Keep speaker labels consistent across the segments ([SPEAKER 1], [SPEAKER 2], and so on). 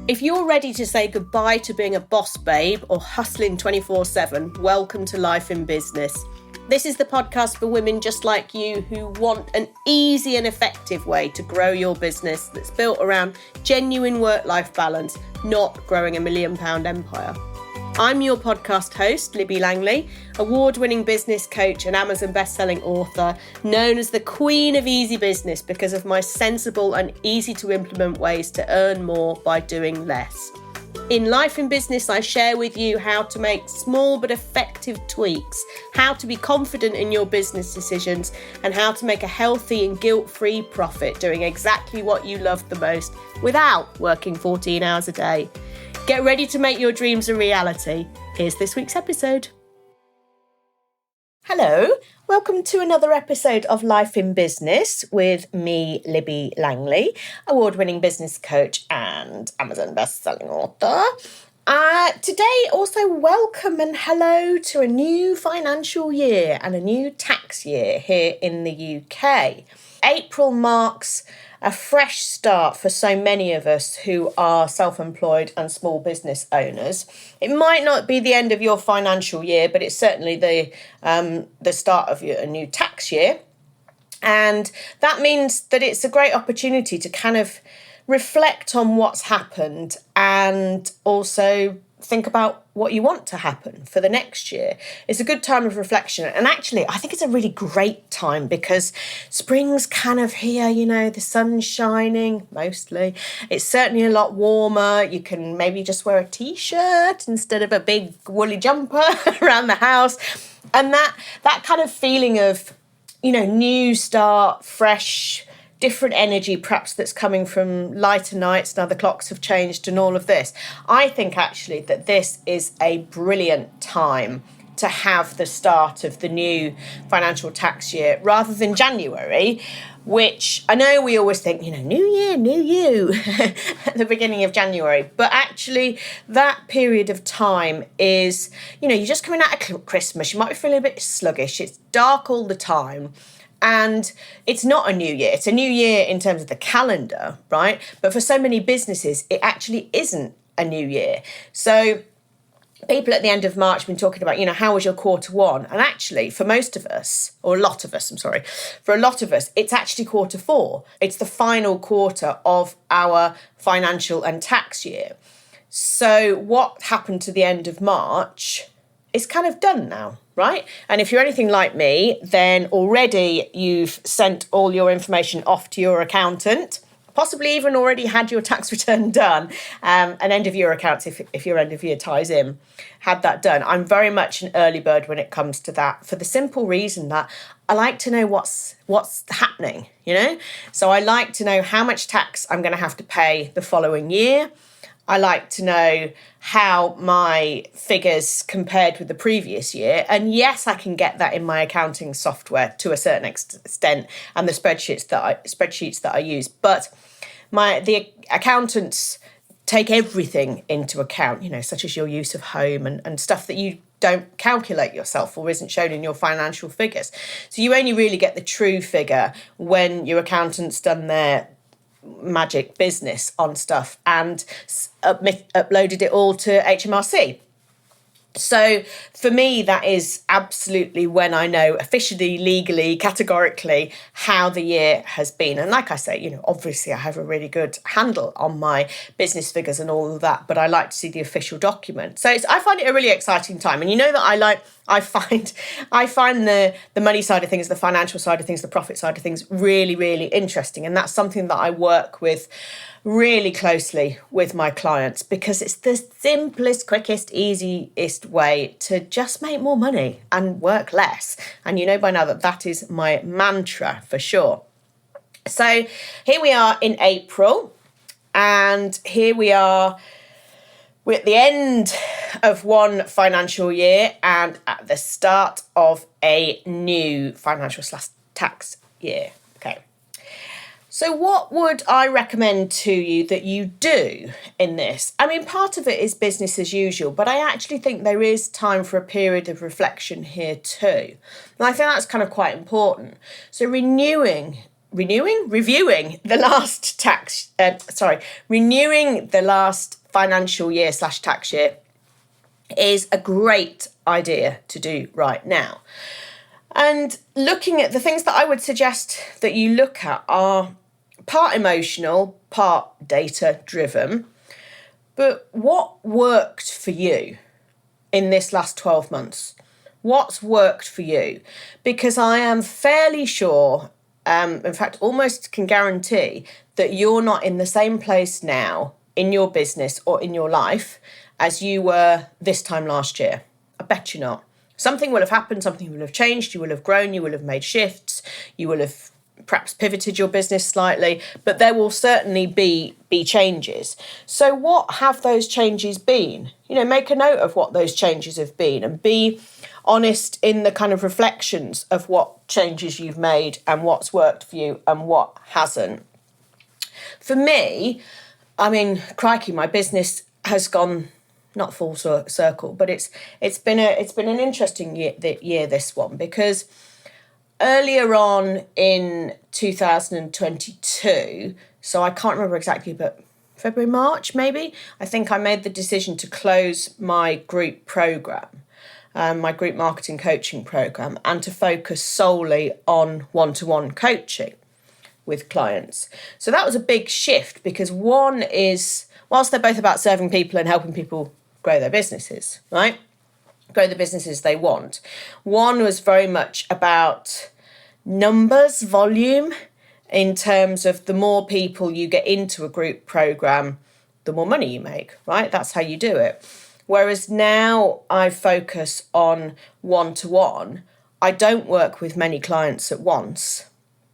[SPEAKER 1] If you're ready to say goodbye to being a boss babe or hustling 24/7, welcome to Life in Business. This is the podcast for women just like you who want an easy and effective way to grow your business that's built around genuine work-life balance, not growing a £1 million empire. I'm your podcast host, Libby Langley, award-winning business coach and Amazon best-selling author, known as the Queen of Easy Business because of my sensible and easy-to-implement ways to earn more by doing less. In Life in Business, I share with you how to make small but effective tweaks, how to be confident in your business decisions, and how to make a healthy and guilt-free profit doing exactly what you love the most without working 14 hours a day. Get ready to make your dreams a reality. Here's this week's episode. Hello, welcome to another episode of Life in Business with me, Libby Langley, award-winning business coach and Amazon best-selling author. Today, also welcome and hello to a new financial year and a new tax year here in the UK. April marks a fresh start for so many of us who are self-employed and small business owners. It might not be the end of your financial year, but it's certainly the start of a new tax year. And that means that it's a great opportunity to kind of reflect on what's happened and also think about what you want to happen for the next year. It's a good time of reflection. And actually, I think it's a really great time because spring's kind of here, you know, the sun's shining mostly. It's certainly a lot warmer. You can maybe just wear a t-shirt instead of a big woolly jumper around the house. And that kind of feeling of, you know, new start, fresh, different energy perhaps that's coming from lighter nights, now the clocks have changed and all of this. I think actually that this is a brilliant time to have the start of the new financial tax year rather than January, which I know we always think, you know, new year, new you at the beginning of January. But actually that period of time is, you know, you're just coming out of Christmas. You might be feeling a bit sluggish. It's dark all the time. And it's not a new year. It's a new year in terms of the calendar, right? But for so many businesses, it actually isn't a new year. So people at the end of March have been talking about, you know, how was your quarter one? And actually, for most of us, or a lot of us, for a lot of us, it's actually quarter four. It's the final quarter of our financial and tax year. So what happened to the end of March is kind of done now. Right? And if you're anything like me, then already you've sent all your information off to your accountant, possibly even already had your tax return done, an end of year accounts if your end of year ties in, had that done. I'm very much an early bird when it comes to that for the simple reason that I like to know what's happening, you know? So I like to know how much tax I'm going to have to pay the following year. I like to know how my figures compared with the previous year. And yes, I can get that in my accounting software to a certain extent and the spreadsheets that I use. But the accountants take everything into account, you know, such as your use of home and stuff that you don't calculate yourself or isn't shown in your financial figures. So you only really get the true figure when your accountant's done their magic business on stuff and uploaded it all to HMRC. So for me, that is absolutely when I know officially, legally, categorically how the year has been. And like I say, you know, obviously I have a really good handle on my business figures and all of that, but I like to see the official document. So I find it a really exciting time. And you know that I find the money side of things, the financial side of things, the profit side of things really, really interesting. And that's something that I work with really closely with my clients because it's the simplest, quickest, easiest way to just make more money and work less. And you know by now that is my mantra for sure. So here we are in April, and here we are. We're at the end of one financial year and at the start of a new financial / tax year. Okay. So what would I recommend to you that you do in this? I mean, part of it is business as usual, but I actually think there is time for a period of reflection here too. And I think that's kind of quite important. So reviewing the last financial year / tax year is a great idea to do right now. And looking at the things that I would suggest that you look at are part emotional, part data driven. But what worked for you in this last 12 months? What's worked for you? Because I am fairly sure, in fact, almost can guarantee that you're not in the same place now in your business or in your life as you were this time last year. I bet you're not. Something will have happened, something will have changed, you will have grown, you will have made shifts, you will have perhaps pivoted your business slightly, but there will certainly be changes. So what have those changes been? Make a note of what those changes have been and be honest in the kind of reflections of what changes you've made and what's worked for you and what hasn't. For me, crikey, my business has gone not full circle, but it's been an interesting year this one, because earlier on in 2022, so I can't remember exactly, but February, March maybe, I think I made the decision to close my group program, my group marketing coaching program, and to focus solely on one-to-one coaching with clients. So that was a big shift, because one is, whilst they're both about serving people and helping people grow their businesses, right? Grow the businesses they want. One was very much about numbers, volume, in terms of the more people you get into a group program, the more money you make, right? That's how you do it. Whereas now I focus on one-to-one. I don't work with many clients at once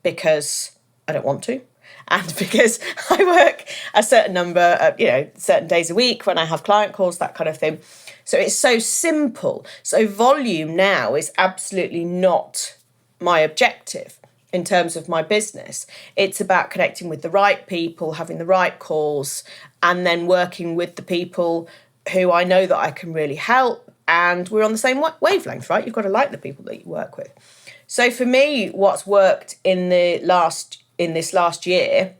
[SPEAKER 1] because I don't want to. And because I work a certain number of, certain days a week when I have client calls, that kind of thing. So it's so simple. So volume now is absolutely not my objective in terms of my business. It's about connecting with the right people, having the right calls, and then working with the people who I know that I can really help. And we're on the same wavelength, right? You've got to like the people that you work with. So for me, what's worked in this last year,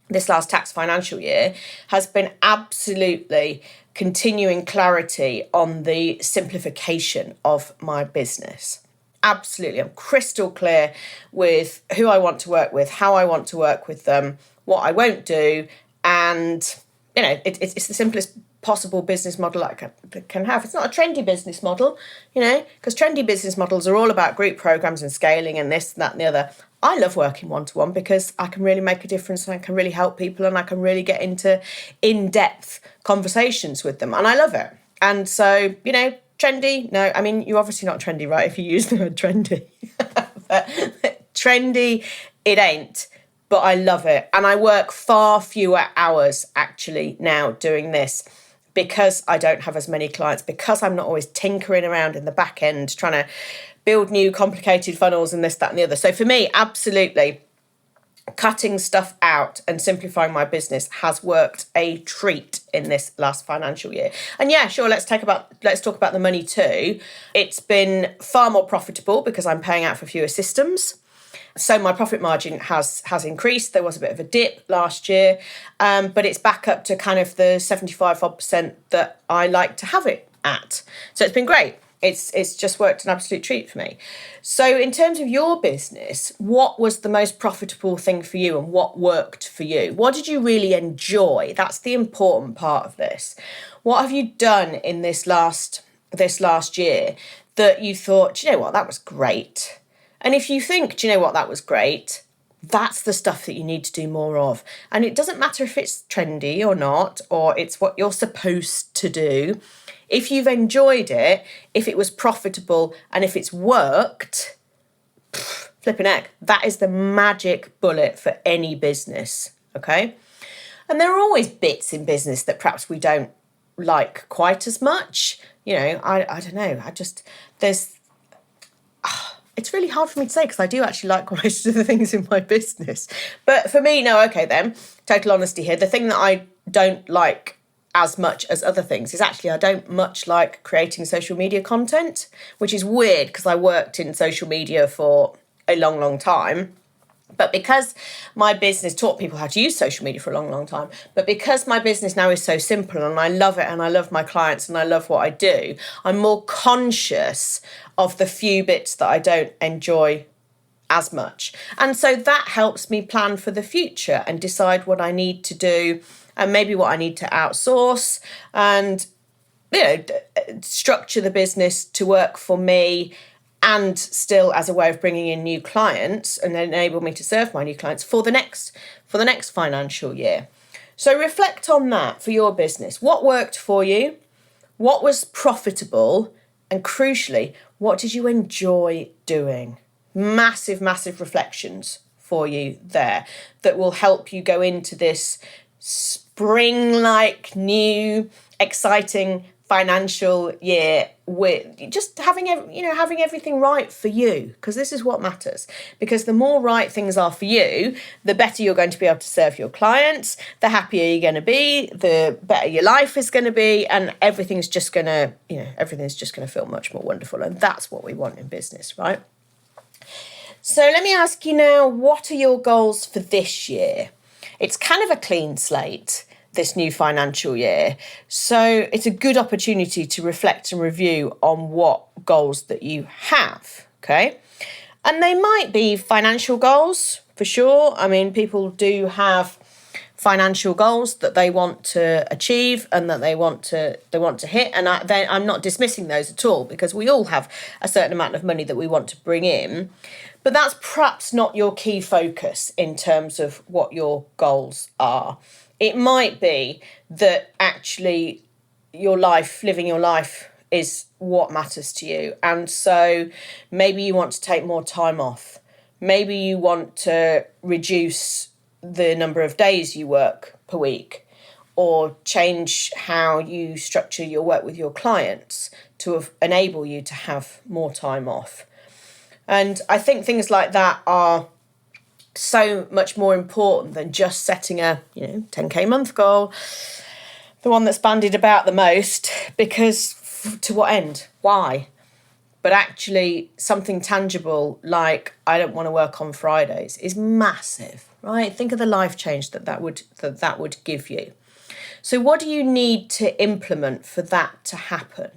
[SPEAKER 1] this last tax financial year, has been absolutely continuing clarity on the simplification of my business. Absolutely. I'm crystal clear with who I want to work with, how I want to work with them, what I won't do. And, it's the simplest possible business model I can have. It's not a trendy business model, because trendy business models are all about group programs and scaling and this, that and the other. I love working one-to-one because I can really make a difference and I can really help people and I can really get into in-depth conversations with them. And I love it. And so, trendy? No, you're obviously not trendy, right, if you use the word trendy. But trendy, it ain't. But I love it. And I work far fewer hours, actually, now doing this because I don't have as many clients, because I'm not always tinkering around in the back end trying to build new complicated funnels and this, that, and the other. So for me, absolutely, cutting stuff out and simplifying my business has worked a treat in this last financial year. And yeah, sure, let's talk about the money too. It's been far more profitable because I'm paying out for fewer systems. So my profit margin has increased. There was a bit of a dip last year, but it's back up to kind of the 75% that I like to have it at. So it's been great. It's just worked an absolute treat for me. So in terms of your business, what was the most profitable thing for you and what worked for you? What did you really enjoy? That's the important part of this. What have you done in this last year that you thought, do you know what, that was great? And if you think, do you know what, that was great, that's the stuff that you need to do more of. And it doesn't matter if it's trendy or not, or it's what you're supposed to do. If you've enjoyed it, if it was profitable, and if it's worked, flipping heck, that is the magic bullet for any business, okay? And there are always bits in business that perhaps we don't like quite as much. I don't know. It's really hard for me to say because I do actually like most of the things in my business. But for me, no, okay then, total honesty here. The thing that I don't like as much as other things is actually I don't much like creating social media content, which is weird because I worked in social media for a long, long time. But because my business taught people how to use social media for a long, long time, but because my business now is so simple and I love it and I love my clients and I love what I do, I'm more conscious of the few bits that I don't enjoy as much. And so that helps me plan for the future and decide what I need to do and maybe what I need to outsource and, structure the business to work for me and still as a way of bringing in new clients and enable me to serve my new clients for the next financial year. So reflect on that for your business. What worked for you? What was profitable? And crucially, what did you enjoy doing? Massive, massive reflections for you there that will help you go into this spring-like, new, exciting financial year with just having everything right for you, because this is what matters. Because the more right things are for you, the better you're going to be able to serve your clients, the happier you're going to be, the better your life is going to be, and everything's just going to feel much more wonderful. And that's what we want in business, right? So let me ask you now, what are your goals for this year? It's kind of a clean slate, this new financial year. So it's a good opportunity to reflect and review on what goals that you have, okay? And they might be financial goals, for sure. I mean, people do have financial goals that they want to achieve and that they want to hit. And I'm not dismissing those at all, because we all have a certain amount of money that we want to bring in. But that's perhaps not your key focus in terms of what your goals are. It might be that actually living your life is what matters to you. And so maybe you want to take more time off. Maybe you want to reduce the number of days you work per week, or change how you structure your work with your clients to enable you to have more time off. And I think things like that are so much more important than just setting a 10k month goal, the one that's bandied about the most, because to what end? Why? But actually something tangible like I don't want to work on Fridays is massive, right? Think of the life change that would give you. So what do you need to implement for that to happen?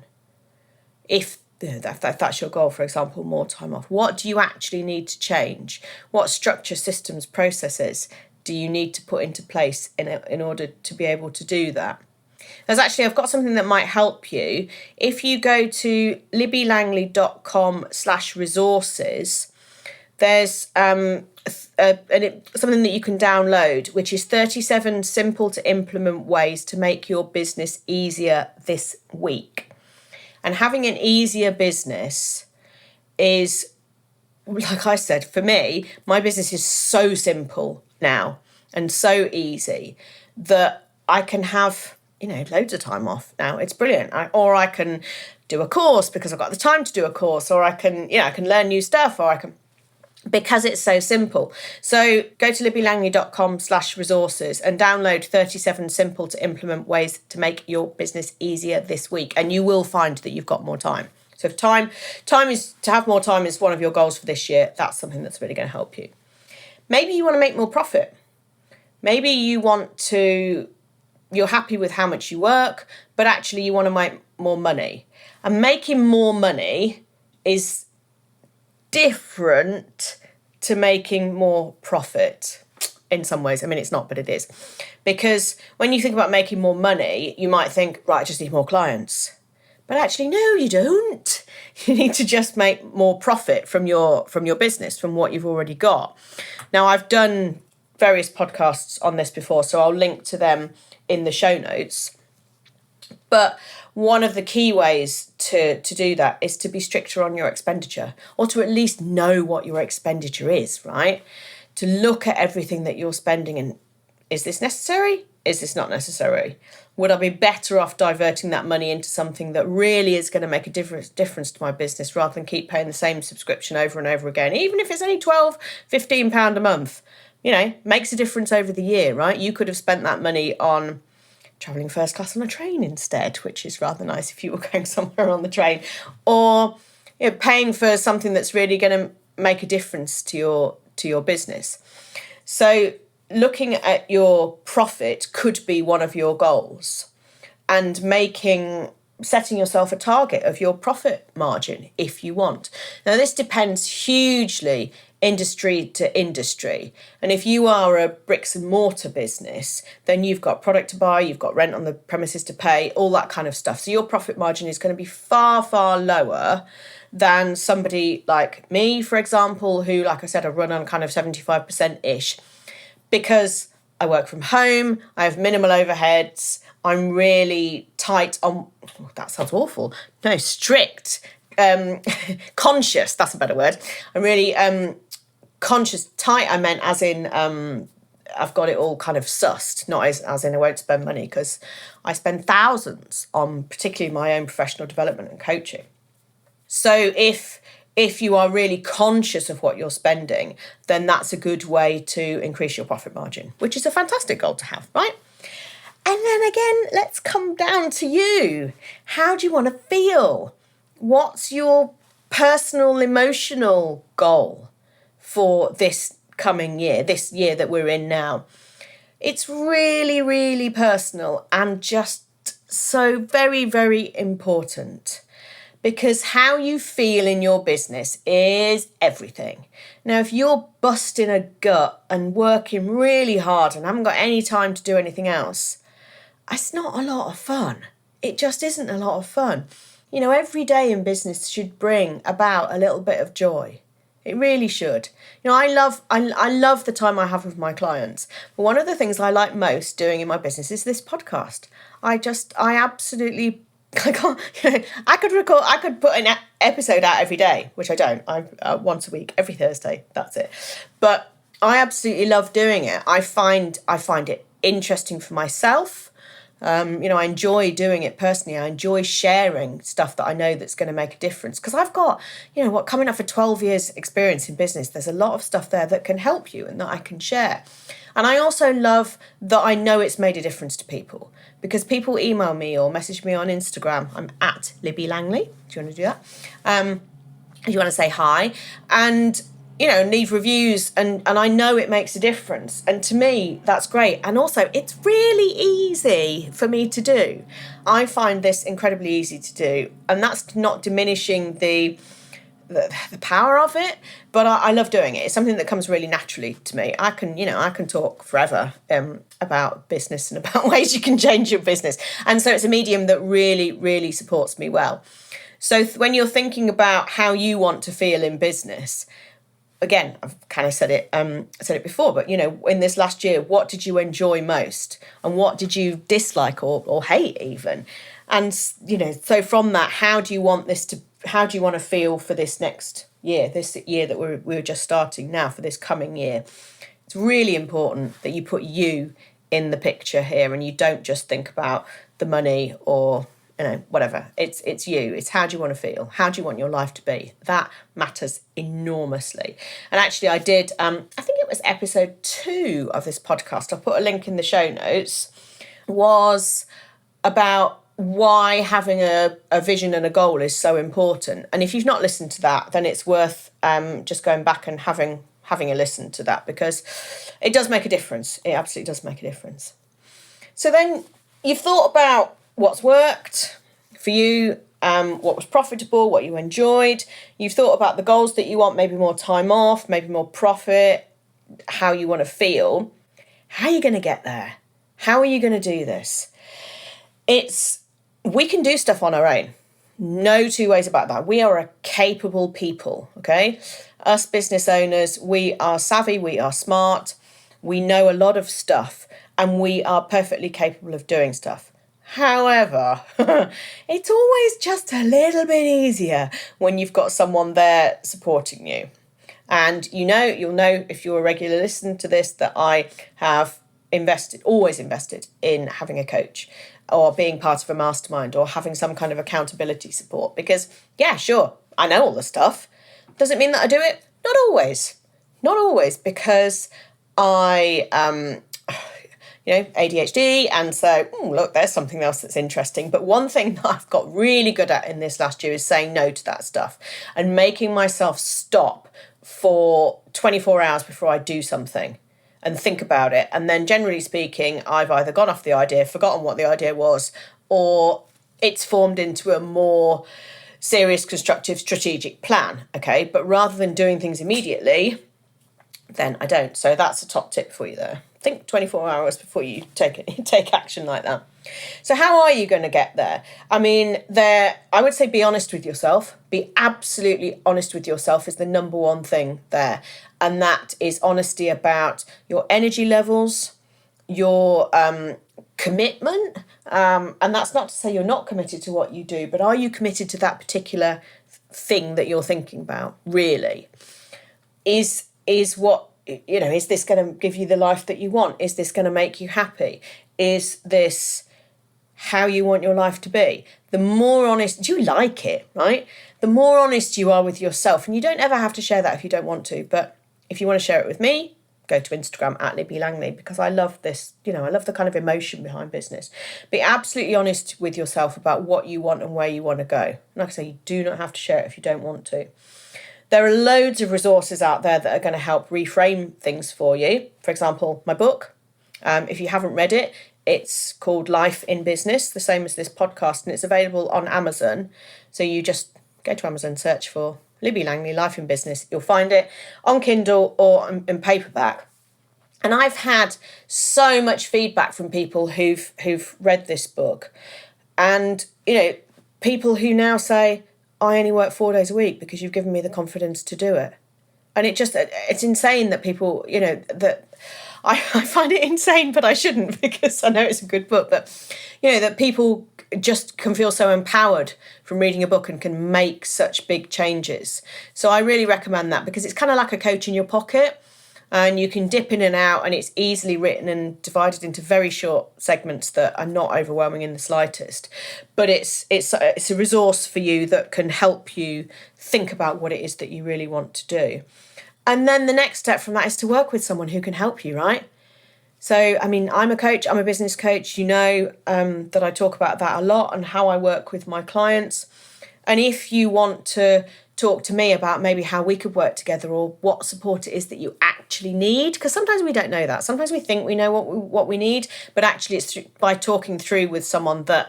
[SPEAKER 1] If that's your goal, for example, more time off. What do you actually need to change? What structure, systems, processes do you need to put into place in order to be able to do that? I've got something that might help you. If you go to libbylangley.com/resources, there's something that you can download, which is 37 simple to implement ways to make your business easier this week. And having an easier business is, like I said, for me, my business is so simple now and so easy that I can have, loads of time off now. It's brilliant. Or I can do a course because I've got the time to do a course, or I can learn new stuff, because it's so simple. So go to libbylangley.com/resources and download 37 simple to implement ways to make your business easier this week. And you will find that you've got more time. So if to have more time is one of your goals for this year, that's something that's really going to help you. Maybe you want to make more profit. Maybe you're happy with how much you work, but actually you want to make more money. And making more money is different to making more profit in some ways. I mean, it's not, but it is. Because when you think about making more money, you might think, right, I just need more clients. But actually, no, you don't. You need to just make more profit from your business, from what you've already got. Now, I've done various podcasts on this before, so I'll link to them in the show notes. But one of the key ways to do that is to be stricter on your expenditure, or to at least know what your expenditure is, right? To look at everything that you're spending and, is this necessary? Is this not necessary? Would I be better off diverting that money into something that really is going to make a difference to my business, rather than keep paying the same subscription over and over again, even if it's only £12, £15 a month? Makes a difference over the year, right? You could have spent that money on travelling first class on a train instead, which is rather nice if you were going somewhere on the train, or paying for something that's really going to make a difference to to your business. So looking at your profit could be one of your goals, and setting yourself a target of your profit margin if you want. Now, this depends hugely industry to industry. And if you are a bricks and mortar business, then you've got product to buy, you've got rent on the premises to pay, all that kind of stuff. So your profit margin is going to be far, far lower than somebody like me, for example, who, like I said, I run on kind of 75%-ish, because I work from home, I have minimal overheads, I'm really tight on, that sounds awful, no, strict, conscious, that's a better word. I'm really conscious, tight, I meant as in I've got it all kind of sussed, not as in I won't spend money, because I spend thousands on particularly my own professional development and coaching. So if you are really conscious of what you're spending, then that's a good way to increase your profit margin, which is a fantastic goal to have, right? And then again, let's come down to you. How do you want to feel? What's your personal, emotional goal for this coming year, this year that we're in now? It's really, really personal and just so very, very important, because how you feel in your business is everything. Now, if you're busting a gut and working really hard and haven't got any time to do anything else, it's not a lot of fun. It just isn't a lot of fun. You know, every day in business should bring about a little bit of joy. It really should. You know, I love the time I have with my clients. But one of the things I like most doing in my business is this podcast. I absolutely, I can't, I could put an episode out every day, which I don't. I once a week, every Thursday, that's it. But I absolutely love doing it. I find it interesting for myself. I enjoy doing it personally. I enjoy sharing stuff that I know that's going to make a difference, because I've got, coming up for 12 years experience in business. There's a lot of stuff there that can help you and that I can share. And I also love that I know it's made a difference to people, because people email me or message me on Instagram. I'm at Libby Langley. Do you want to do that? If you want to say hi, and leave reviews, and I know it makes a difference. And to me, that's great. And also, it's really easy for me to do. I find this incredibly easy to do. And that's not diminishing the power of it, but I love doing it. It's something that comes really naturally to me. I can talk forever about business and about ways you can change your business. And so it's a medium that really, really supports me well. So when you're thinking about how you want to feel in business, again, I've kind of said it before, but, in this last year, what did you enjoy most? And what did you dislike or hate even? And, so from that, how do you want to feel for this next year, this year that we're just starting now, for this coming year? It's really important that you put you in the picture here, and you don't just think about the money or whatever. It's you. It's how do you want to feel? How do you want your life to be? That matters enormously. And actually I did, I think it was episode 2 of this podcast, I'll put a link in the show notes, was about why having a vision and a goal is so important. And if you've not listened to that, then it's worth just going back and having a listen to that, because it does make a difference. It absolutely does make a difference. So then you've thought about what's worked for you, what was profitable, what you enjoyed. You've thought about the goals that you want, maybe more time off, maybe more profit, how you want to feel. How are you going to get there? How are you going to do this? We can do stuff on our own. No two ways about that. We are a capable people, okay? Us business owners, we are savvy, we are smart, we know a lot of stuff, and we are perfectly capable of doing stuff. However, it's always just a little bit easier when you've got someone there supporting you. And you'll know if you're a regular listener to this that I have always invested in having a coach, or being part of a mastermind, or having some kind of accountability support. Because, yeah, sure, I know all the stuff. Does it mean that I do it? Not always, because I ADHD, and so look, there's something else that's interesting. But one thing that I've got really good at in this last year is saying no to that stuff, and making myself stop for 24 hours before I do something and think about it. And then generally speaking, I've either gone off the idea, forgotten what the idea was, or it's formed into a more serious, constructive, strategic plan. Okay. But rather than doing things immediately, then I don't. So that's a top tip for you there. Think 24 hours before you take action like that. So how are you going to get there? I mean, I would say be honest with yourself. Be absolutely honest with yourself is the number one thing there. And that is honesty about your energy levels, your commitment. And that's not to say you're not committed to what you do, but are you committed to that particular thing that you're thinking about, really? Is what, is this going to give you the life that you want? Is this going to make you happy? Is this how you want your life to be? The more honest, do you like it, right? The more honest you are with yourself, and you don't ever have to share that if you don't want to, but if you want to share it with me, go to Instagram at Libby Langley, because I love this, I love the kind of emotion behind business. Be absolutely honest with yourself about what you want and where you want to go. Like I say, you do not have to share it if you don't want to. There are loads of resources out there that are going to help reframe things for you. For example, my book. If you haven't read it, it's called Life in Business, the same as this podcast, and it's available on Amazon. So you just go to Amazon, search for Libby Langley, Life in Business. You'll find it on Kindle or in paperback. And I've had so much feedback from people who've read this book. And, people who now say, I only work 4 days a week because you've given me the confidence to do it. And it's insane that people, that I find it insane, but I shouldn't, because I know it's a good book, but, that people just can feel so empowered from reading a book and can make such big changes. So I really recommend that, because it's kind of like a coach in your pocket, and you can dip in and out, and it's easily written and divided into very short segments that are not overwhelming in the slightest. But it's a resource for you that can help you think about what it is that you really want to do. And then the next step from that is to work with someone who can help you, right? So, I mean, I'm a coach, I'm a business coach, that I talk about that a lot and how I work with my clients. And if you want to talk to me about maybe how we could work together, or what support it is that you actually need, because sometimes we don't know that. Sometimes we think we know what we need, but actually it's by talking through with someone that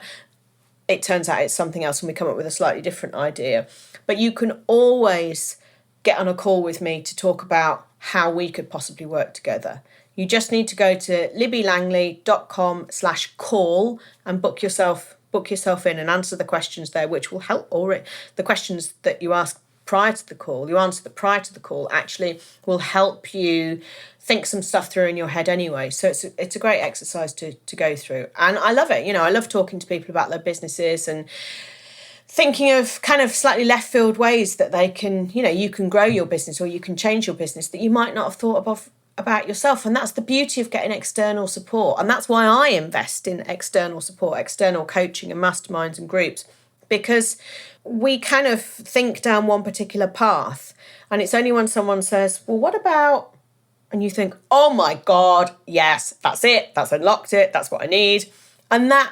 [SPEAKER 1] it turns out it's something else and we come up with a slightly different idea. But you can always get on a call with me to talk about how we could possibly work together. You just need to go to libbylangley.com/call and book yourself in and answer the questions there, which will help, or the questions that you ask prior to the call, you answer that prior to the call, actually will help you think some stuff through in your head anyway. So it's a great exercise to go through. And I love it. I love talking to people about their businesses and thinking of kind of slightly left field ways that they can, you can grow your business, or you can change your business that you might not have thought about yourself. And that's the beauty of getting external support. And that's why I invest in external support, external coaching and masterminds and groups, because we kind of think down one particular path, and it's only when someone says, well, what about, and you think, oh my God, yes, that's it, that's unlocked it, that's what I need. And that,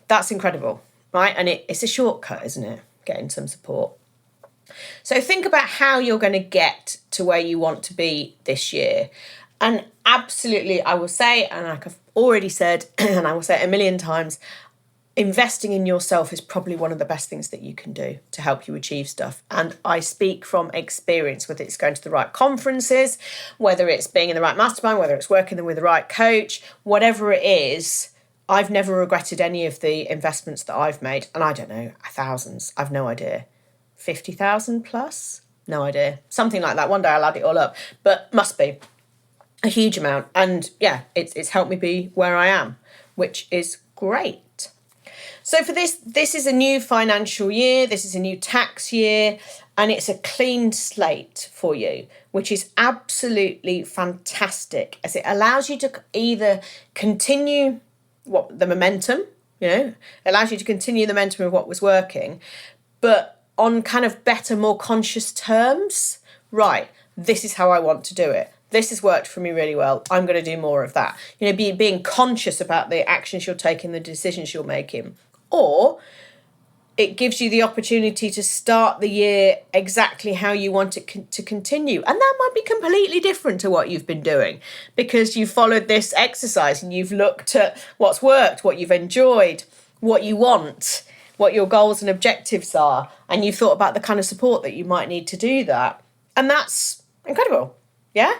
[SPEAKER 1] that's incredible, right? And it's a shortcut, isn't it? Getting some support. So think about how you're going to get to where you want to be this year. And absolutely, I will say, and like I've already said, and I will say it a million times, investing in yourself is probably one of the best things that you can do to help you achieve stuff. And I speak from experience, whether it's going to the right conferences, whether it's being in the right mastermind, whether it's working with the right coach, whatever it is, I've never regretted any of the investments that I've made. And I don't know, thousands, I've no idea. 50,000 plus? No idea. Something like that. One day I'll add it all up, but must be a huge amount. And yeah, it's helped me be where I am, which is great. So for this is a new financial year, this is a new tax year, and it's a clean slate for you, which is absolutely fantastic, as it allows you to either continue the momentum, allows you to continue the momentum of what was working, but on kind of better, more conscious terms. Right, this is how I want to do it. This has worked for me really well. I'm going to do more of that. Being conscious about the actions you're taking, the decisions you're making. Or it gives you the opportunity to start the year exactly how you want it to continue. And that might be completely different to what you've been doing because you followed this exercise and you've looked at what's worked, what you've enjoyed, what you want, what your goals and objectives are, and you've thought about the kind of support that you might need to do that. And that's incredible. Yeah?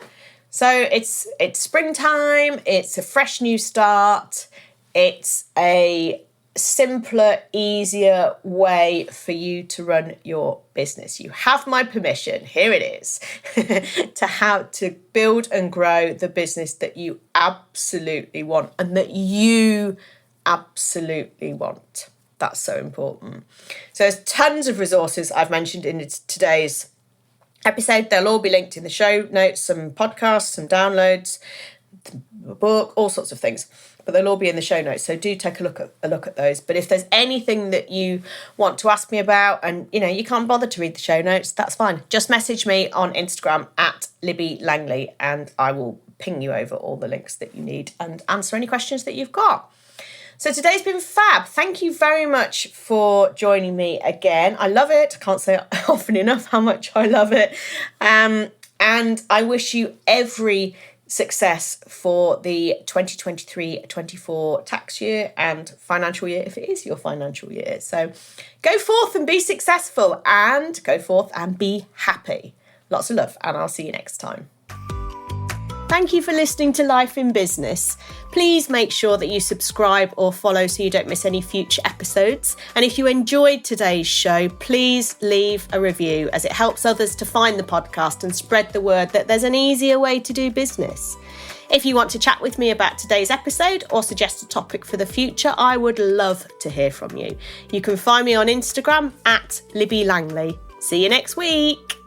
[SPEAKER 1] So it's springtime, it's a fresh new start, it's a simpler, easier way for you to run your business. You have my permission, here it is, to build and grow the business that you absolutely want and that you absolutely want. That's so important. So there's tons of resources I've mentioned in today's episode. They'll all be linked in the show notes, some podcasts, some downloads, the book, all sorts of things. But they'll all be in the show notes. So do take a look at those. But if there's anything that you want to ask me about and you can't bother to read the show notes, that's fine. Just message me on Instagram at Libby Langley and I will ping you over all the links that you need and answer any questions that you've got. So today's been fab. Thank you very much for joining me again. I love it. I can't say often enough how much I love it. And I wish you every success for the 2023-24 tax year and financial year, if it is your financial year. So go forth and be successful and go forth and be happy. Lots of love and I'll see you next time. Thank you for listening to Life in Business. Please make sure that you subscribe or follow so you don't miss any future episodes. And if you enjoyed today's show, please leave a review as it helps others to find the podcast and spread the word that there's an easier way to do business. If you want to chat with me about today's episode or suggest a topic for the future, I would love to hear from you. You can find me on Instagram at Libby Langley. See you next week.